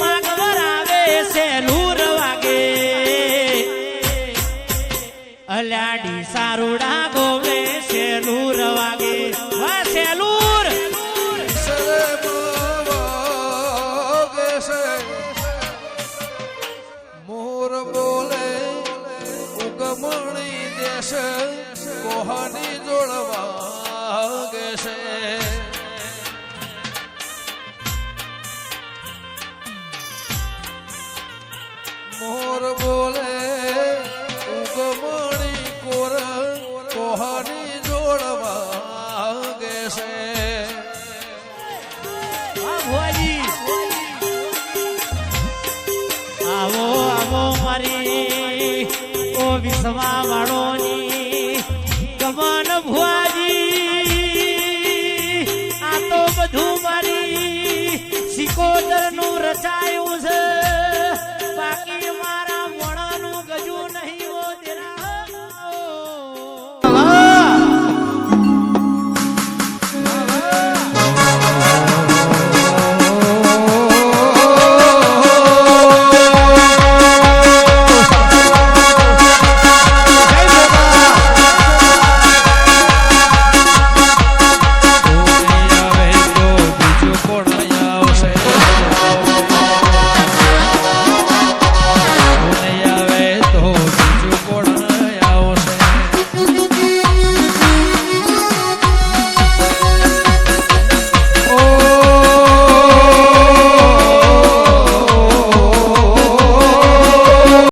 માગવર આવે સેલુર વાગે અલાડી સારુડા ગોવે સેલુર વાગે વાહ સેલુર મોર બોલે ઉગમણી દેશ કોહાની જોડવા ગેશે મોર બોલે ઉગમણી કોર કોહાની જોડવા ગેશે આવો આવો મારી ઓ વિસવા વાળોની ગમન ભુવાજી આ તો બધું મારી સિકોદર નું રચાયું છે